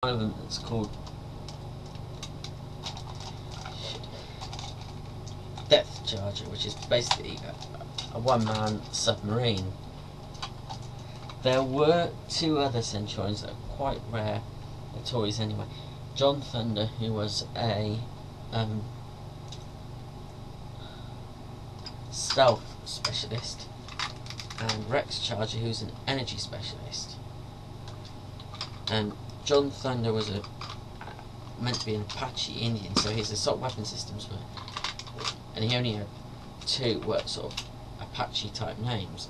island that's called Depth Charger, which is basically a one-man submarine. There were two other Centurions that are quite rare, the toys anyway. John Thunder, who was a stealth specialist, and Rex Charger, who's an energy specialist. And John Thunder was meant to be an Apache Indian, so his assault weapon systems were, and he only had two sort of Apache type names.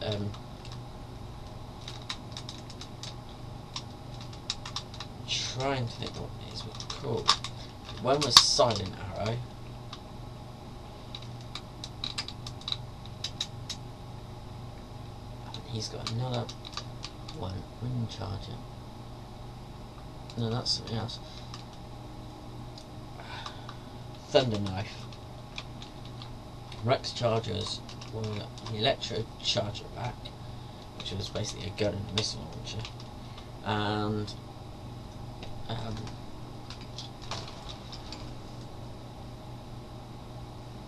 Trying to think what these were called. One was Silent Arrow. And he's got another one, Wind Charger. No, that's something else. Thunder Knife. Rex Chargers were the Electro Charger back, which was basically a gun and a missile launcher. And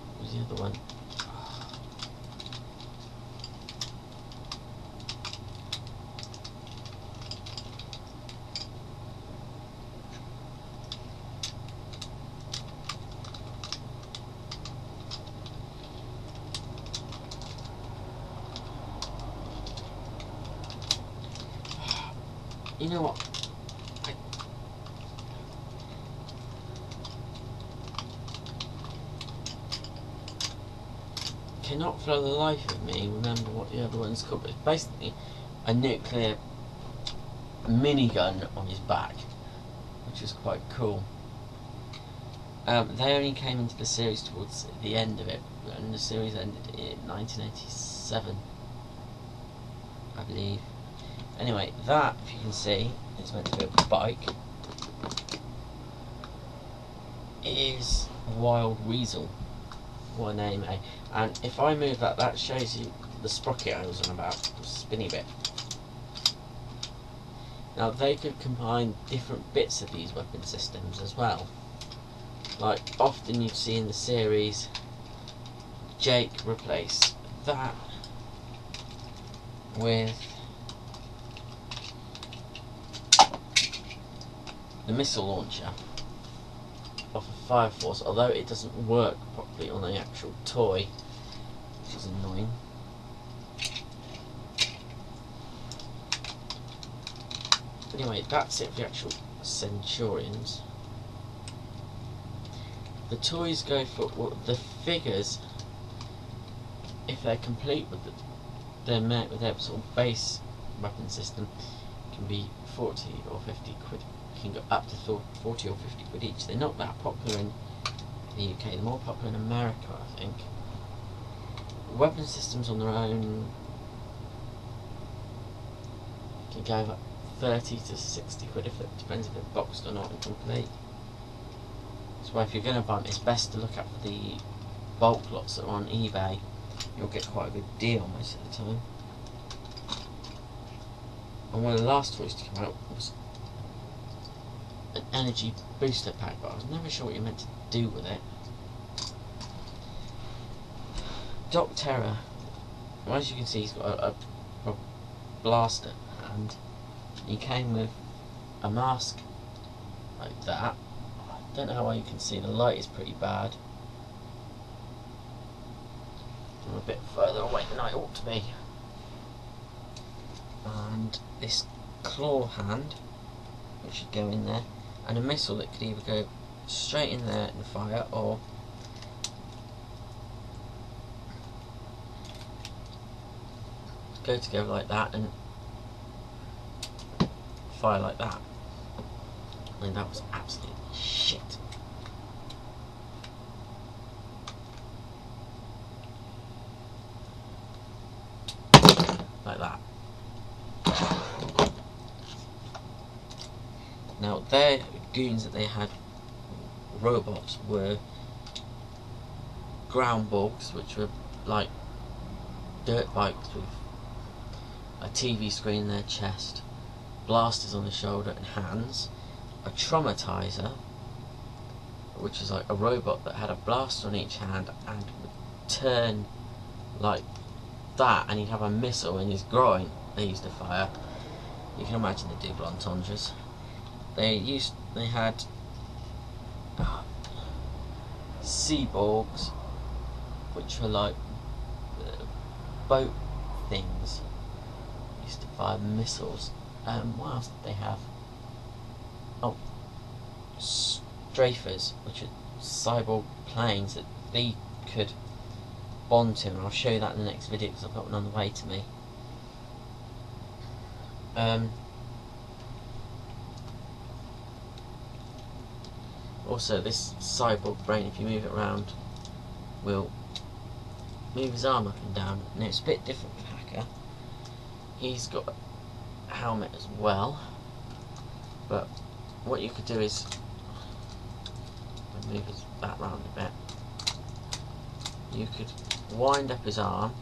what was the other one? You know what? Cannot for the life of me remember what the other one's called, but it's basically a nuclear minigun on his back, which is quite cool. They only came into the series towards the end of it, and the series ended in 1987, I believe. Anyway, that, if you can see, it's meant to be a bike, is Wild Weasel. What a name, eh? And if I move that, that shows you the sprocket I was on about, the spinny bit. Now they could combine different bits of these weapon systems as well. Like often you'd see in the series, Jake replace that with the missile launcher off of Fire Force, although it doesn't work properly on the actual toy, which is annoying. Anyway, that's it for the actual Centurions. The toys go for, well, the figures, if they're complete with they're met with their sort of base weapon system, can be 40 or 50 quid. Can go up to 40 or 50 quid each. They're not that popular in the UK, they're more popular in America, I think. Weapon systems on their own can go up 30 to 60 quid, if it depends if they're boxed or not and complete. So if you're going to buy them, it's best to look up for the bulk lots that are on eBay. You'll get quite a good deal most of the time. And one of the last toys to come out was an energy booster pack, but I was never sure what you meant to do with it. Doc Terror, well, as you can see, he's got a blaster, and he came with a mask like that. I don't know how well you can see, the light is pretty bad. I'm a bit further away than I ought to be. And this claw hand, which should go in there, and a missile that could either go straight in there and fire, or go together like that and fire like that. I mean, that was absolute shit. Like that. Now their goons that they had, robots, were ground bugs, which were like dirt bikes with a TV screen in their chest, blasters on the shoulder and hands, a traumatizer, which is like a robot that had a blaster on each hand and would turn like that, and he'd have a missile in his groin they used to fire. You can imagine the double entendres. They had seaborgs, which were like boat things, used to fire missiles. What else did they have? Oh, strafers, which are cyborg planes that they could bond to, and I'll show you that in the next video because I've got one on the way to me. Also, this cyborg brain, if you move it around, will move his arm up and down. Now it's a bit different with Hacker. He's got a helmet as well, but what you could do is move his back round a bit. You could wind up his arm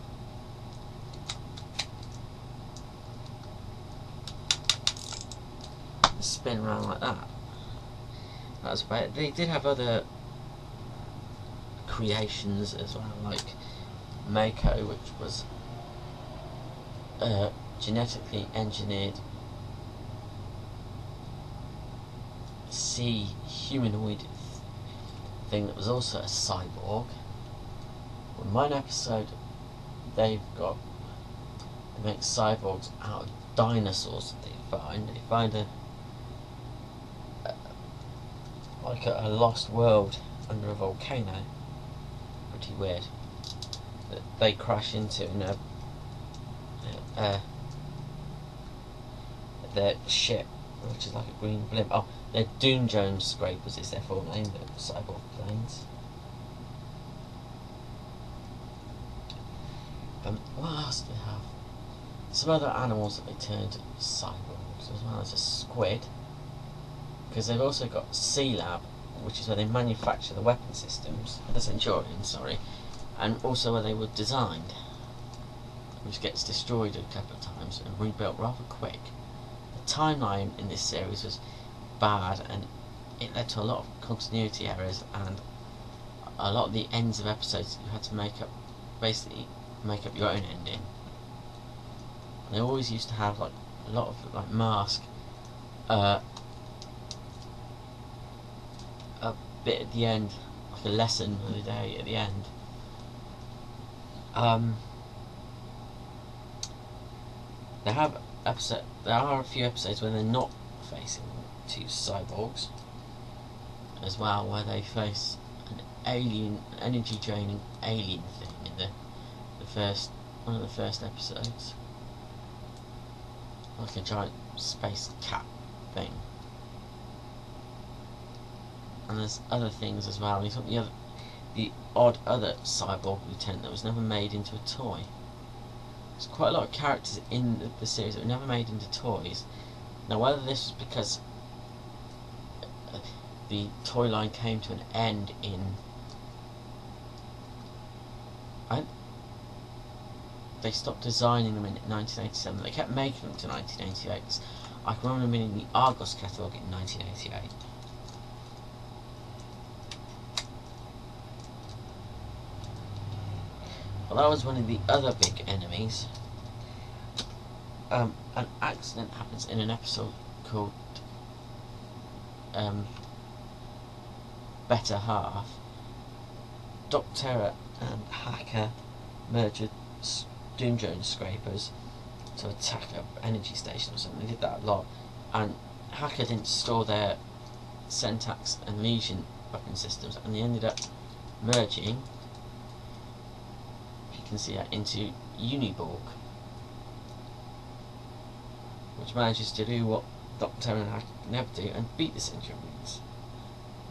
and spin around like that. That's about it. They did have other creations as well, like Mako, which was a genetically engineered sea humanoid thing that was also a cyborg. In one episode, they make cyborgs out of dinosaurs that they find. They find a lost world under a volcano. Pretty weird. That they crash into their ship, which is like a green blimp. Oh, they're Doom Jones Scrapers is their full name, the cyborg planes. What else do they have? Some other animals that they turned cyborgs, as well as a squid. Because they've also got Sea Lab, which is where they manufacture the weapon systems, the Centurions, sorry, and also where they were designed, which gets destroyed a couple of times and rebuilt rather quick. The timeline in this series was bad, and it led to a lot of continuity errors, and a lot of the ends of episodes you had to basically make up your own ending. And they always used to have like a lot of like mask a bit at the end, like a lesson of the day at the end. There are a few episodes where they're not facing two cyborgs as well, where they face an energy draining alien thing in one of the first episodes, like a giant space cat thing. And there's other things as well. He's got the odd other cyborg lieutenant that was never made into a toy. There's quite a lot of characters in the series that were never made into toys. Now, whether this was because the toy line came to an end they stopped designing them in 1987. They kept making them to 1988. I can remember them being in the Argos catalogue in 1988. Well, that was one of the other big enemies. An accident happens in an episode called Better Half. Doctor and Hacker merged with Doom Jones Scrapers to attack an energy station or something. They did that a lot, and Hacker didn't store their Centax and Legion weapon systems, and they ended up merging, if you can see that, into Uniborg, which manages to do what Doctor and Hacker never do and beat the Centurions.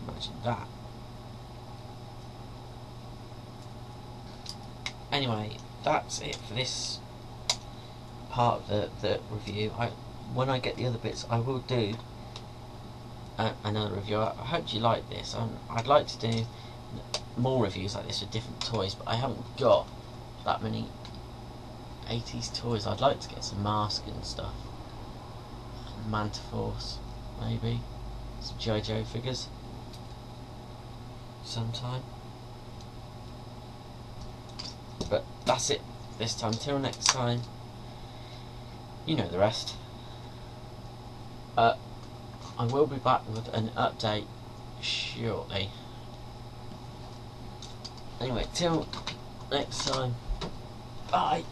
Imagine that. Anyway, that's it for this part of the review. When I get the other bits, I will do another review. I hope you like this. I'd like to do more reviews like this with different toys, but I haven't got that many 80s toys. I'd like to get some Mask and stuff, and Mantiforce maybe, some G.I. Joe figures sometime. But that's it this time. Till next time, you know the rest. I will be back with an update shortly. Anyway, till next time, bye.